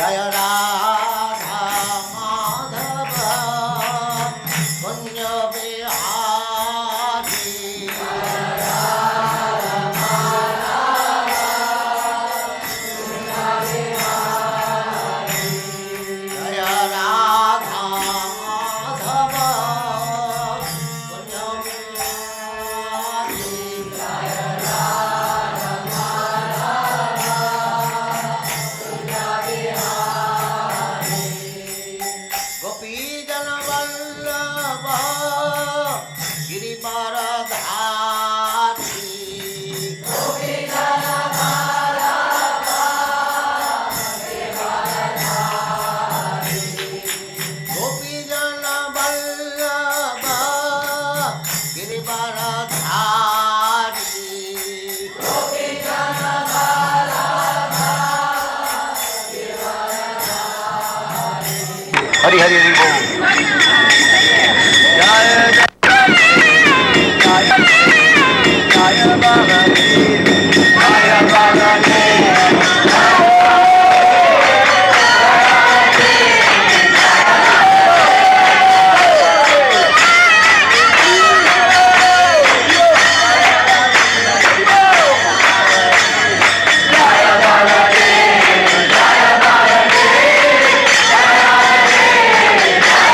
जय राधा माधव कुंज बिहारी जय राधा माधव कुंज बिहारी गोपी जन वल्लभ गिरिवरधारी गोपी जन वल्लभ गिरिवरधारी हरी हरी हरी बोल जय जय जय बाबा देव जय बाबा देव जय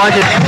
मावशी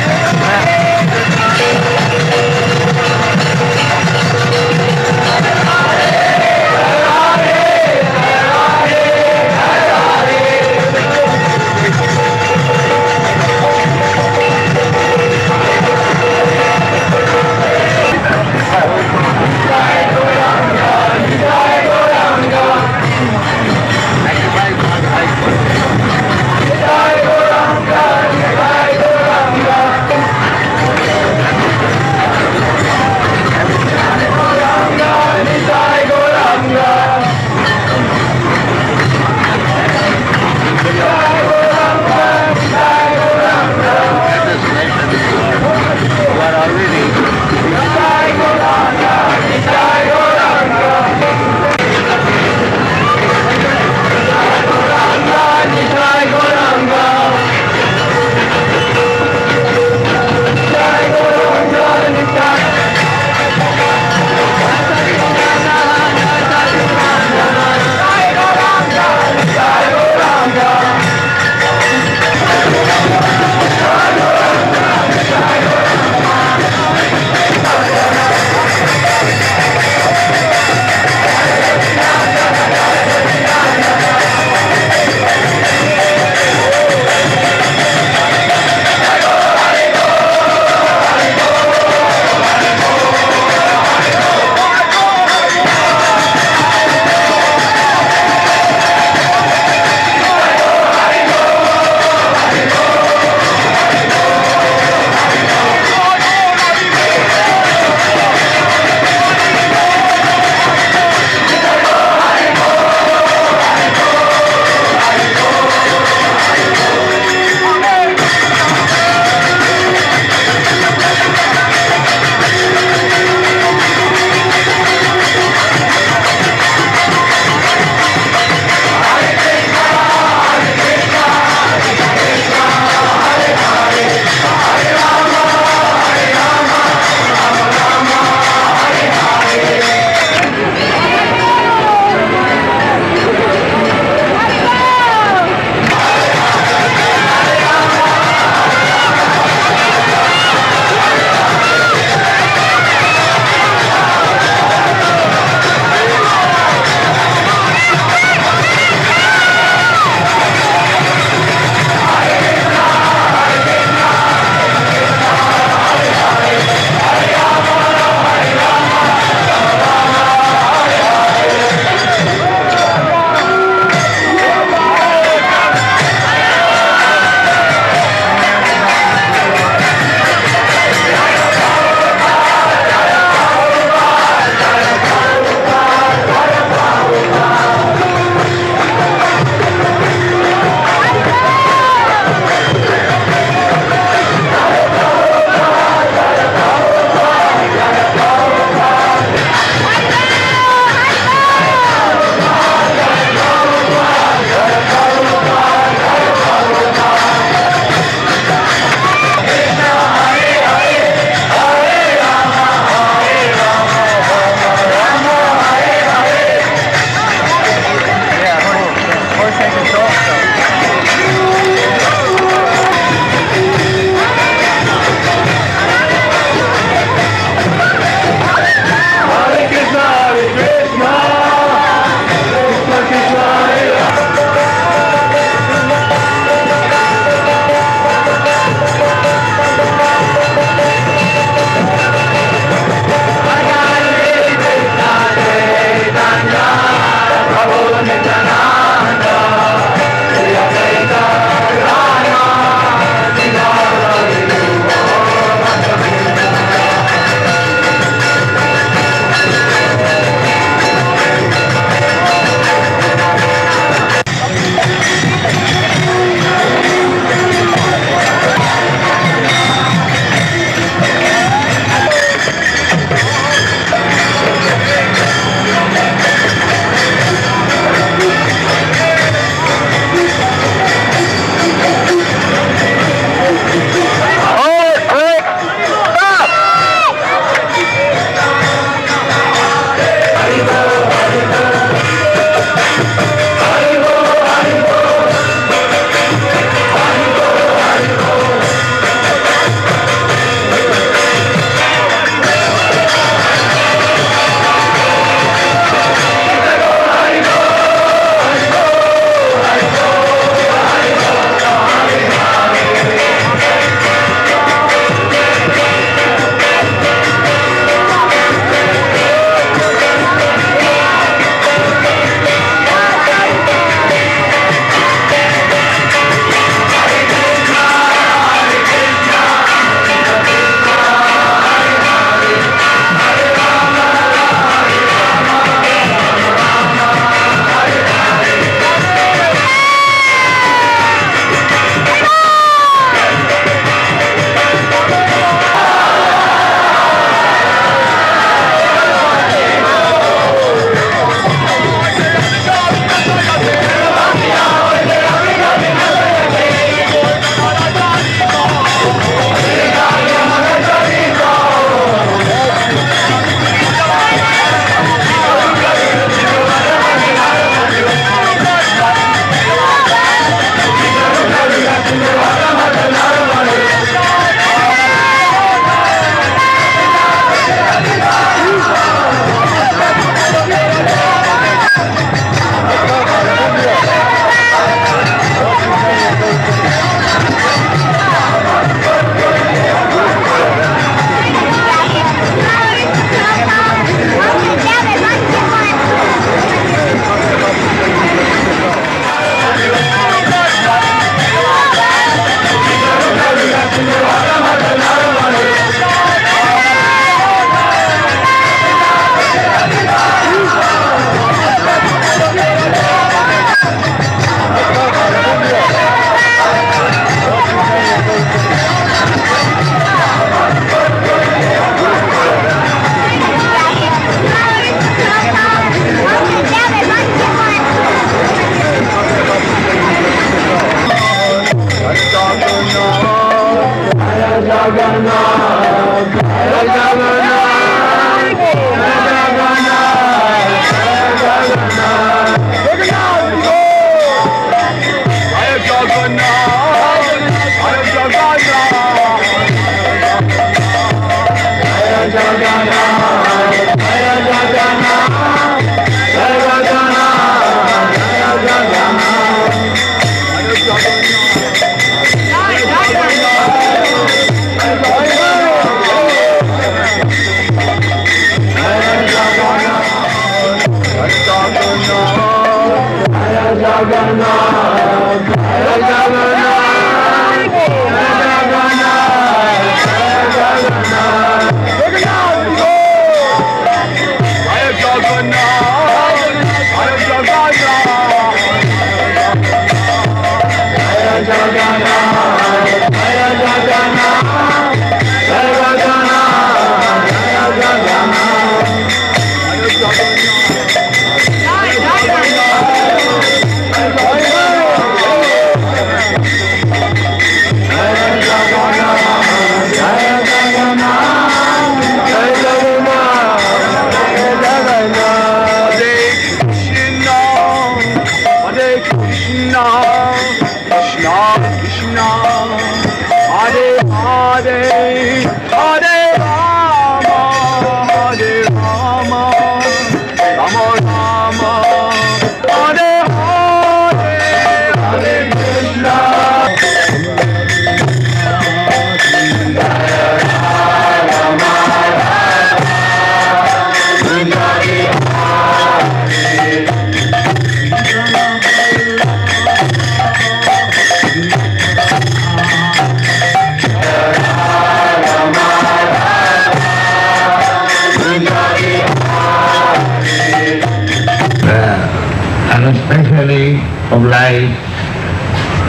And especially obliged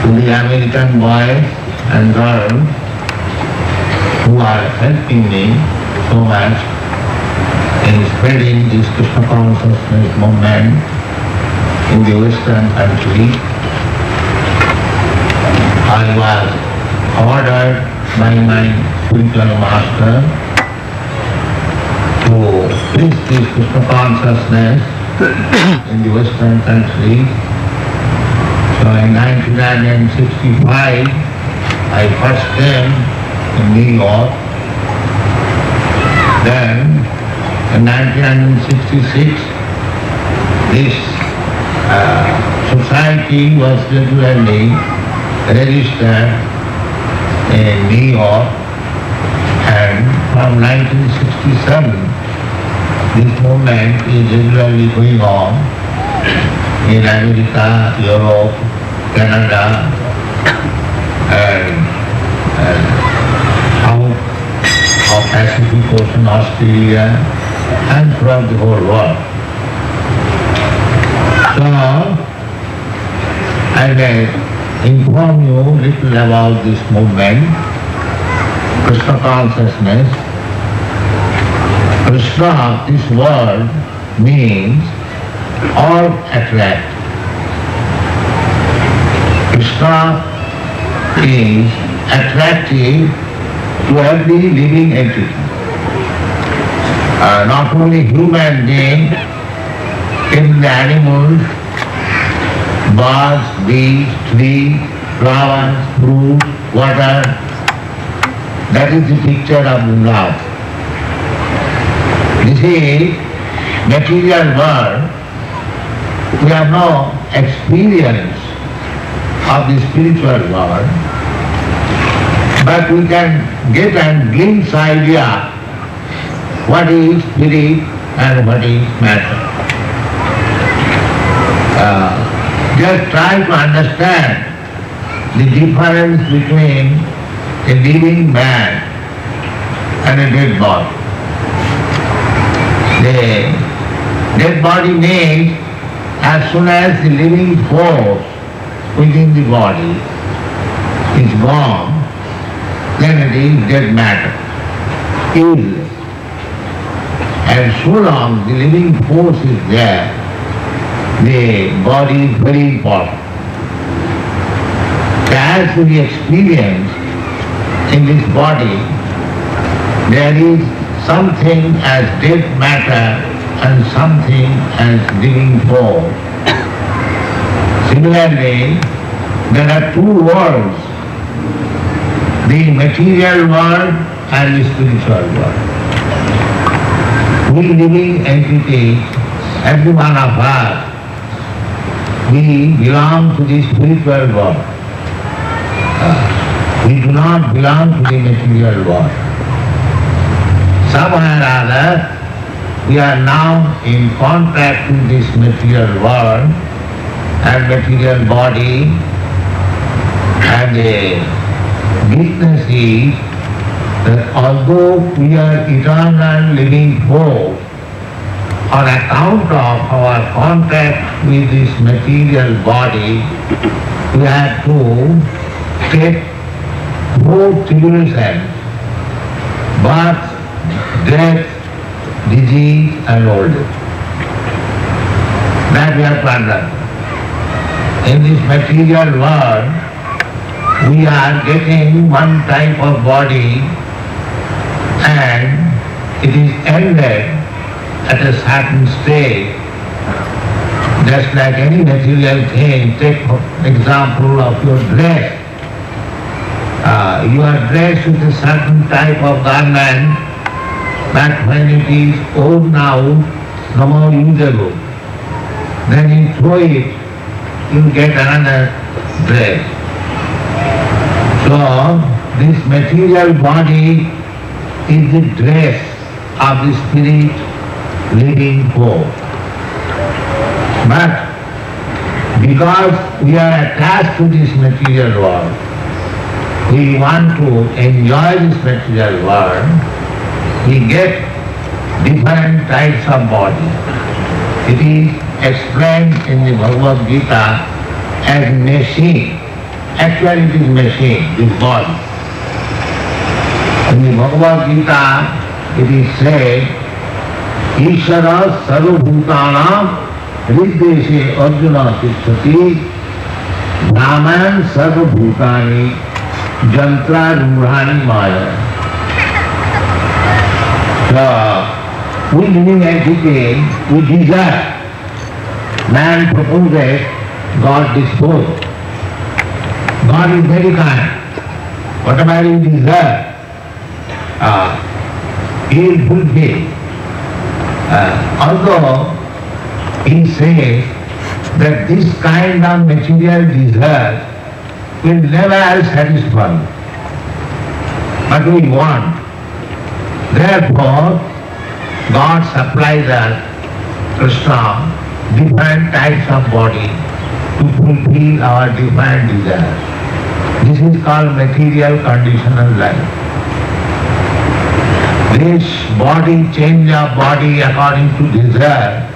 to the American boys and girls who are helping me so much in spreading this Krishna consciousness movement in the Western country. I was ordered by my spiritual master to preach this Krishna consciousness in the Western country. So in 1965, I first came in New York. Then in 1966, this society was regularly registered in New York, and from 1967, this movement is regularly going on in America, Europe, Canada, and South of Pacific Ocean, Australia, and throughout the whole world. So, I will inform you a little about this movement, Krishna consciousness. Krishna, this word means all attract. Krishna is attractive to every living entity. Not only human beings, even the animals, birds, beasts, trees, flowers, fruit, water. That is the picture of love. This is material world. We have no experience of the spiritual world, but we can get a glimpse idea what is spirit and what is matter. Just try to understand the difference between a living man and a dead body. The dead body means as soon as the living force within the body is gone, then it is dead matter, useless. And so long the living force is there, the body is very important. As we experience in this body, there is something as dead matter and something as living force. Similarly, there are two worlds, the material world and the spiritual world. We living entities, every one of us, we belong to the spiritual world. We do not belong to the material world. Somehow or other, we are now in contact with this material world, and material body, and the weakness is that although we are eternal living force, on account of our contact with this material body, we have to take four tribulations: birth, death, disease and old age. That we have to understand. In this material world, we are getting one type of body and it is ended at a certain stage. Just like any material thing, take for example of your dress. You are dressed with a certain type of garment, but when it is worn out, no more usable, then you throw it, you get another dress. So, this material body is the dress of the spirit living force. But because we are attached to this material world, we want to enjoy this material world, we get different types of body. It is explained in the Bhagavad Gita as machine. Actually it is machine, this body. In the Bhagavad Gita it is said, Ishara sarvabhutanam hrideshe arjuna tishthati brahman sarvabhutani jantra rumrani maya. So, we living entity, we desire. Man proposes, God disposes. God is very kind. Whatever you desire, He will fulfill. Although He says that this kind of material desire will never satisfy. But we want. Therefore, God supplies us, Krishna, different types of body to fulfill our different desires. This is called material conditional life. This body, change of body according to desire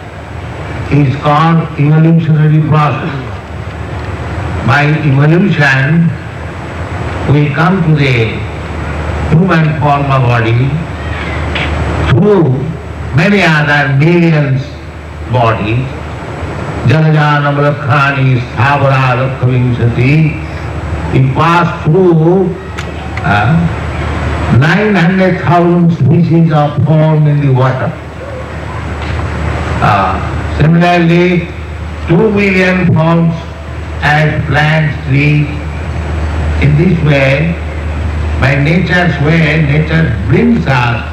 is called evolutionary process. By evolution, we come to the human form of body through many other millions bodies. Janaja Navalakhani Sthavara Lakhavinsati. We pass through 900,000 species of form in the water. Similarly, 2 million forms as plants, trees. In this way, by nature's way, nature brings us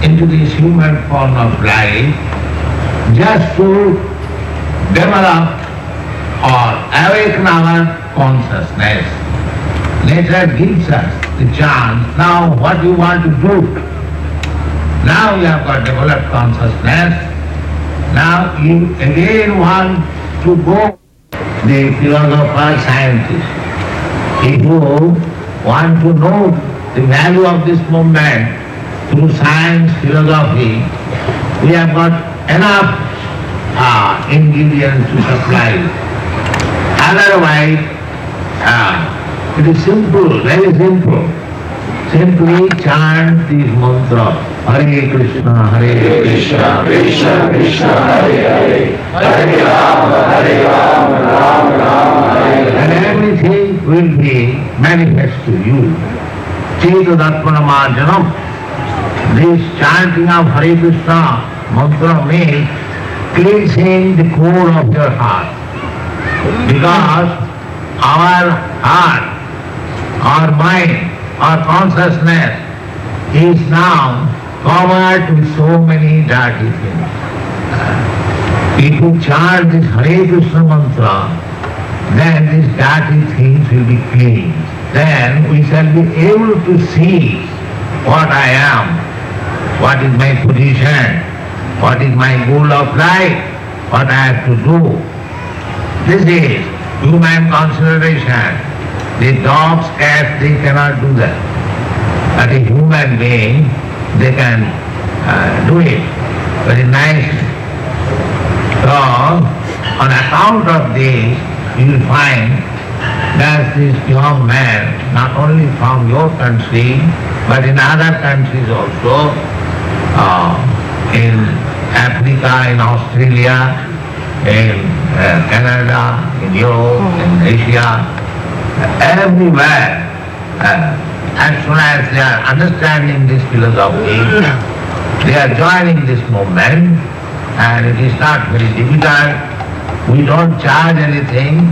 into this human form of life just to develop or awaken our consciousness. Nature gives us the chance. Now what you want to do? Now you have got developed consciousness. Now you again want to go. The philosopher, scientist. If you want to know the value of this movement through science, philosophy, we have got enough ingredients to supply. Otherwise, it is simple, very simple. Simply chant this mantra, Hare Krishna, Hare Krishna, Krishna Krishna Hare Hare, Hare Rama, Rama Rama, Hare Hare. and everything will be manifest to you. Cheta Darpana Marjanam. This chanting of Hare Krishna mantra means cleansing the core of your heart. Because our heart, our mind, our consciousness is now covered with so many dirty things. If you chant this Hare Krishna mantra, then these dirty things will be clean. Then we shall be able to see what I am, what is my position, what is my goal of life, what I have to do. This is human consideration. The dogs, cats, they cannot do that. But a human being, they can do it very nicely. So, on account of this, you will find that this young man, not only from your country, but in other countries also, in Africa, in Australia, in Canada, in Europe, in Asia, everywhere, as soon as they are understanding this philosophy, they are joining this movement, and it is not very difficult. We don't charge anything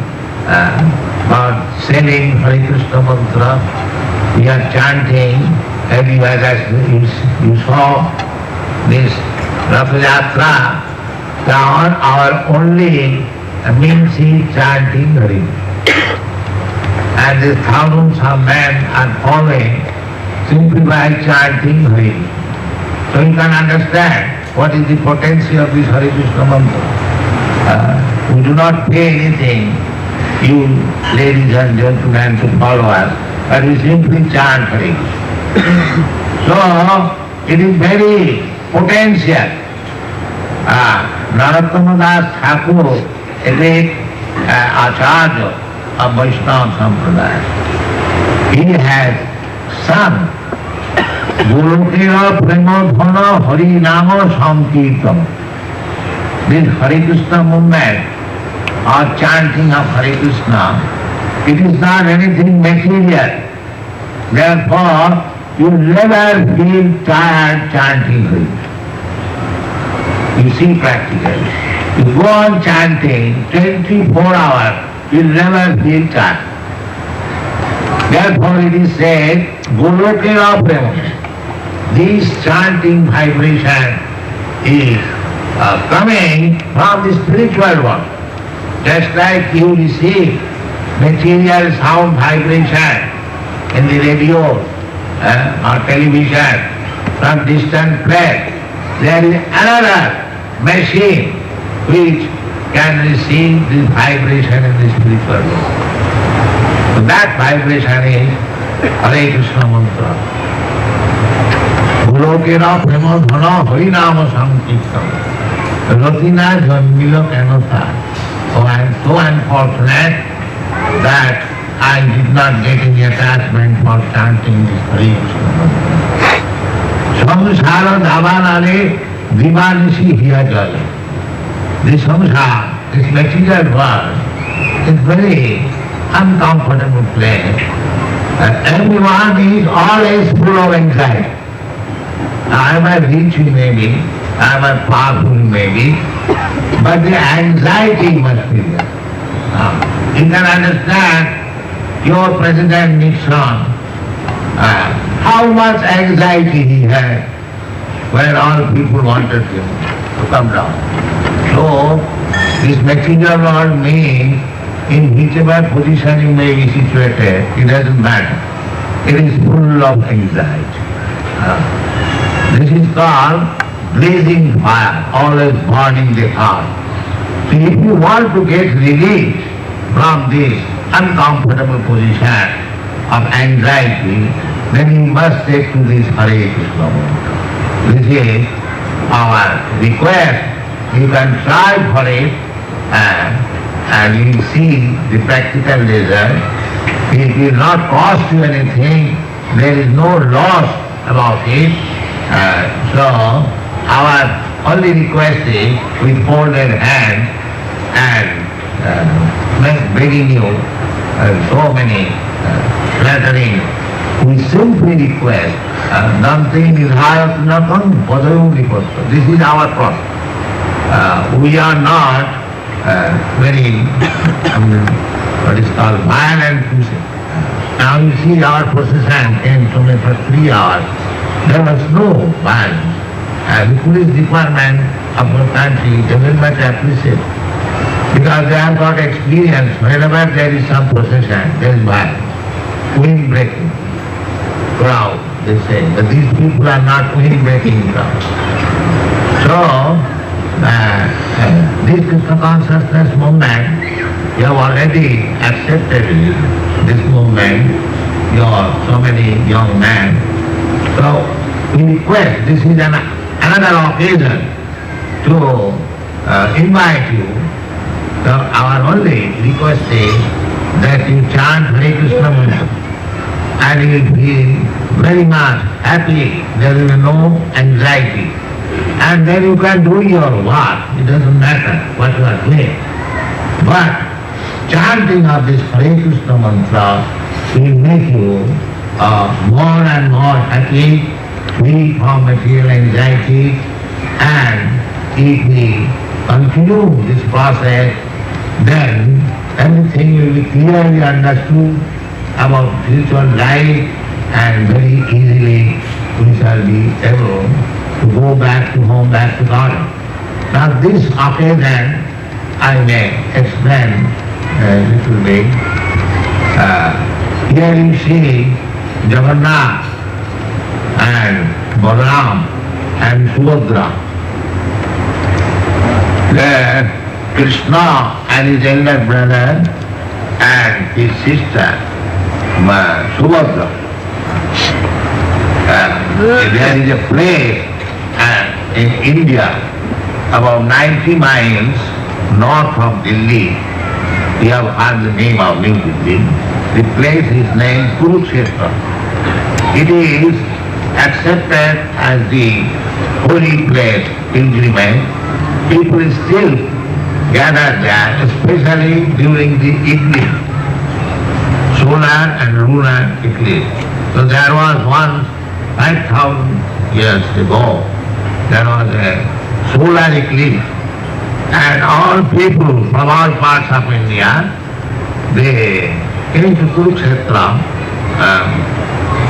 for selling Hare Krishna mantra. We are chanting everywhere. As you saw this Rath Yatra, our only means is chanting Hare. And these thousands of men are following simply by chanting Hare. So you can understand what is the potency of this Hare Krishna mantra. We do not pay anything, you ladies and gentlemen, to follow us, but we simply chant Hare. So it is very potential. Narottama Das Thakur, a great Acharya of Vaishnava Sampradaya, he has sung Golokera Premadhana Hari Nama Sankirtan. This Hare Krishna movement or chanting of Hare Krishna, it is not anything material. Therefore, you never feel tired chanting Hare. You see practically. You go on chanting 24 hours, you never feel tired. Therefore it is said, Golokera Prema. This chanting vibration is coming from the spiritual world. Just like you receive material sound vibration in the radio or television from distant place, there is another machine which can receive this vibration in the spiritual world. So that vibration is Hare Krishna mantra. Golokera Prema Dhana Harinama Sankirtan. Ratina Janmila Kanatha. So I am so unfortunate that I did not get any attachment for chanting this Hare Krishna mantra. Samsara Dhavanale Dimanishi Hiyajala. This samsara, this material world, is very uncomfortable place. Everyone is always full of anxiety. I am rich maybe, I am powerful maybe, but the anxiety must be there. You can understand your President Nixon, how much anxiety he had when all people wanted him to come down. So, this material world means in whichever position you may be situated, it doesn't matter. It is full of anxiety. This is called blazing fire, always burning the heart. So if you want to get relief from this uncomfortable position of anxiety, then you must take to this Hare Krishna mantra. This is our request. You can try for it and you will see the practical result. It will not cost you anything. There is no loss about it. So our only request is with folded hands and begging you so many flattering. We simply request Nante Nidhayat Natam Padayum Nipatya. This is our process. We are not very, what is called violent people. Now you see our procession came to me for 3 hours. There was no violence. The police department of our country, they very much appreciate because they have got experience. Whenever there is some procession, there is violence, wind breaking, crowd, they say. But these people are not wind breaking crowd. So, this Krishna consciousness movement you have already accepted this movement, you are so many young men. So we request, this is another occasion to invite you. So our only request is that you chant Hare Krishna Mantra and you will feel very much happy, there will be no anxiety. And then you can do your work, it doesn't matter what you are doing. But chanting of this Hare Krishna Mantra will make you more and more happy, free from material anxiety, and if we continue this process, then everything will be clearly understood about spiritual life, and very easily we shall be able to go back to home, back to God. Now this occasion I may explain a little bit. Here you see Jagannath and Balaram and Subhadra. There Krishna and his elder brother and his sister Subhadra. There is a place in India about 90 miles north of Delhi. We have heard the name of New Delhi. The place is named Kurukshetra. It is accepted as the holy place, pilgrimage. People still gather there, especially during the eclipse, solar and lunar eclipse. So there was once 5,000 years ago, there was a solar eclipse, and all people from all parts of India, they came to Kurukshetra,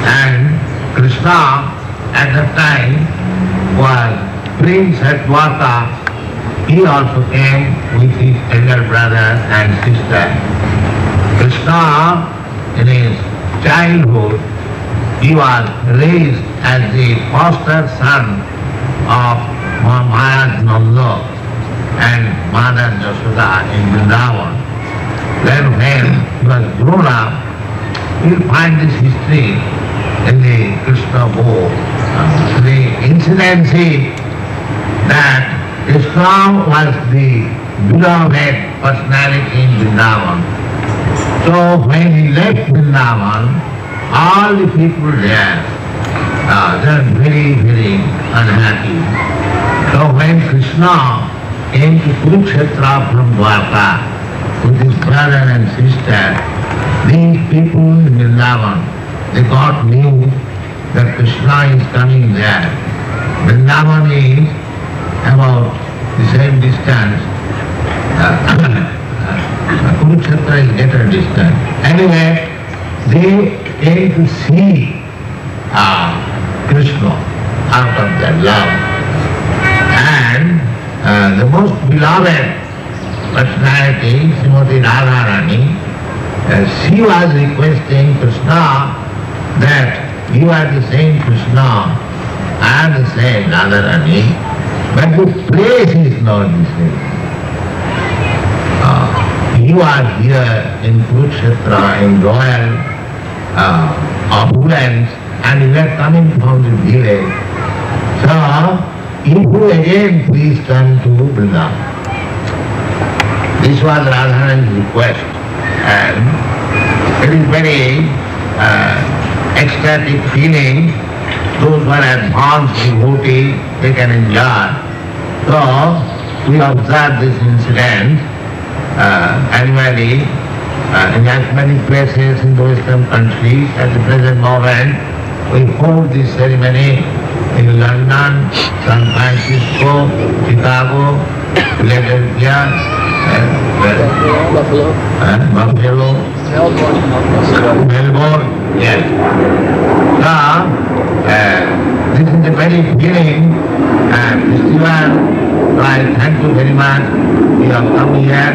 and Krishna at that time was Prince at Dwarka. He also came with his elder brother and sister. Krishna, in his childhood, he was raised as the foster son of Maharaj Nanda and Mother Yashoda in Vrindavan. Then when he was grown up, we'll find this history in the Krishna book. The incident is that Krishna was the beloved personality in Vrindavan. So when he left Vrindavan, all the people there, they are very, very unhappy. So when Krishna came to Kurukshetra from Dwarka with his brother and sister, these people in Vrindavan, they got news that Krishna is coming there. Vrindavan is about the same distance. Kurukshetra is greater distance. Anyway, they came to see Krishna out of their love. And the most beloved personality, Srimati Radharani, she was requesting Krishna that you are the same Krishna, I am the same Radharani, but the place is not the same. You are here in Kurukshetra, in royal opulence, and you are coming from the village. So, you again please come to Vrindavan. This was Radharani's request, and it is very ecstatic feeling. Those who are advanced devotees, they can enjoy. So, we observe this incident annually in as many places in the Western countries. At the present moment, we hold this ceremony in London, San Francisco, Chicago, Philadelphia, Buffalo, Melbourne, yes. Now, this is the very beginning festival. So I thank you very much. You have come here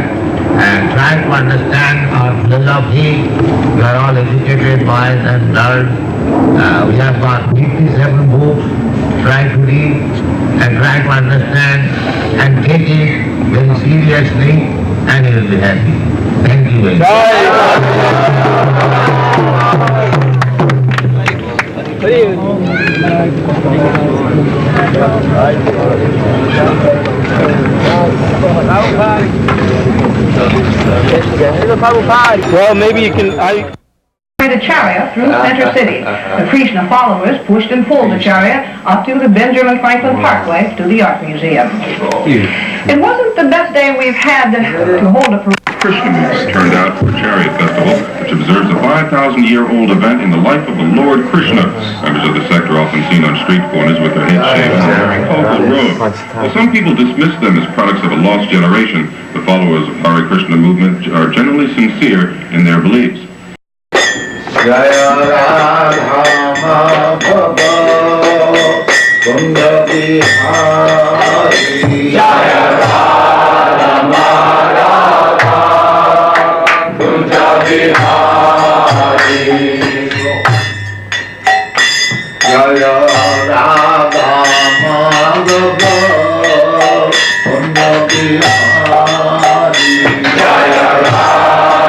and try to understand our philosophy. You are all educated boys and girls. We have got 57 books. Try to read and try to understand and take it very seriously, and you will be happy. doing. Well, maybe you can. The chariot through Center City. The Krishna followers pushed and pulled the chariot up to the Benjamin Franklin Parkway to the Art Museum. It wasn't the best day we've had to hold a parade. Christians turned out for Chariot Festival, which observes a 5,000-year-old event in the life of the Lord Krishna. Members of the sect are often seen on street corners with their heads shaved and wearing colorful robes. While some people dismiss them as products of a lost generation, the followers of Hare Krishna movement are generally sincere in their beliefs. Jaya Radha Madhava Kunda Bihari Jaya Radha Madhava Kunda Bihari Jaya Radha Madhava Kunda Bihari Jaya Radha Madhava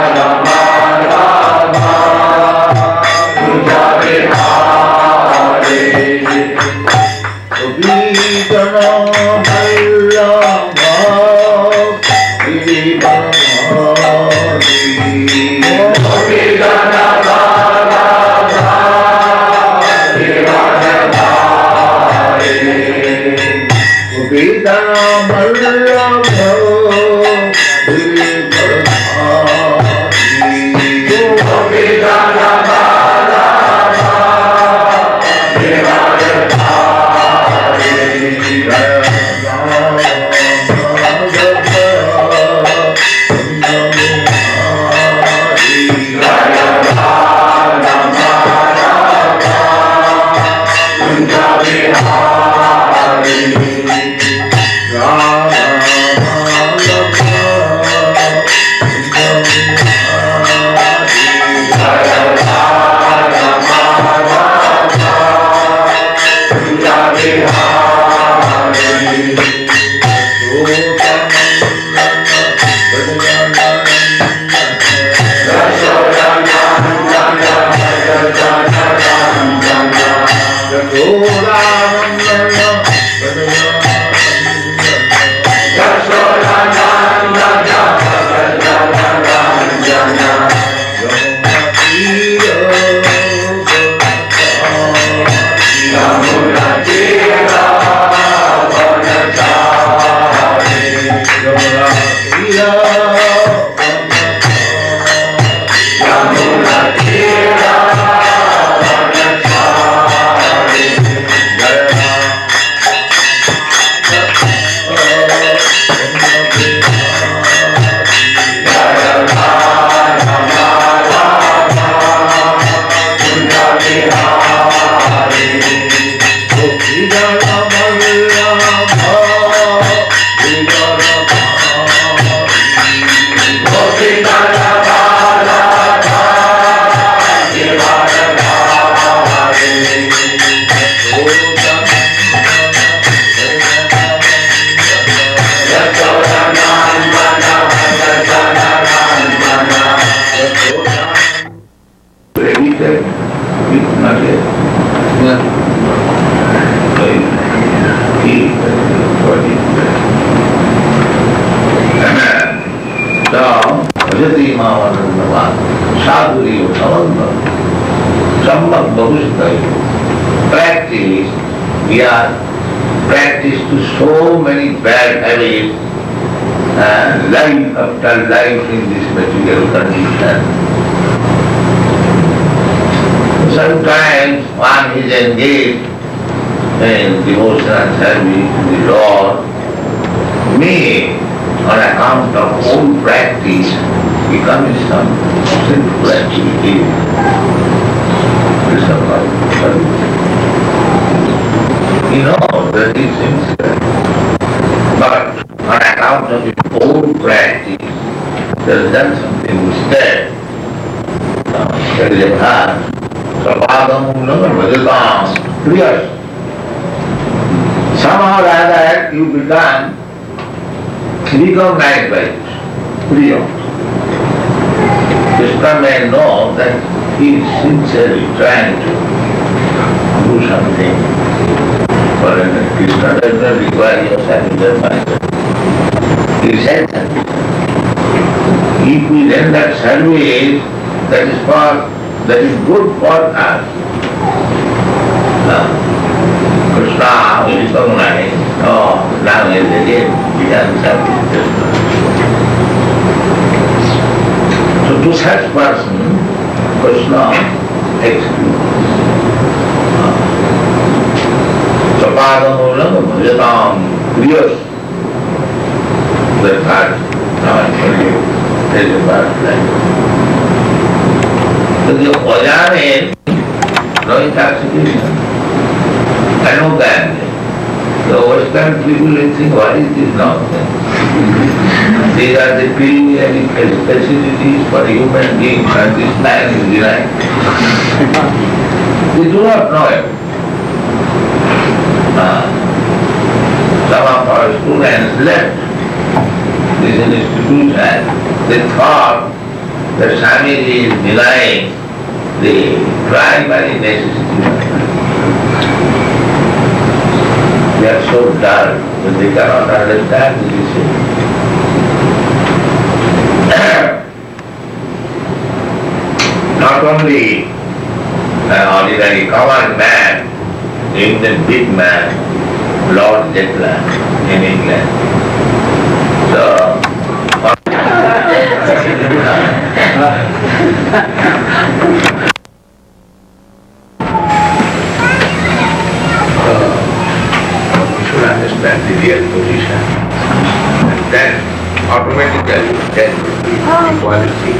Practice, we are practiced to so many bad habits, life after life in this material condition. Sometimes one is engaged in devotional service to the Lord, may, on account of old practice, become some sinful activity. You know that is sincere, but on account of his own practice, there is done something instead. There is a path. Somehow or other you become recognized by this. Krishna may know that he is sincerely trying to do something. But Krishna does not require your sacrifice. He said that if we render service, that is good for us. Krishna will recognize, oh, now is again, we have service. So to such person, Krishna excludes. Sapadamoolam bhajatam priyas. The third, now I tell you, there is a first line. So the Ojane, no intoxication. I know that. The Western people will think, what is this nonsense? These are the preliminary facilities for human beings and this man is denying. They do not know it. Some of our students left this institution. They thought that Swamiji is denying the primary necessity. They are so dull that they cannot understand the issue. Not only an ordinary common man, even the big man, Lord Jetland in England. So, we should understand the real position. And then automatically there will be equality.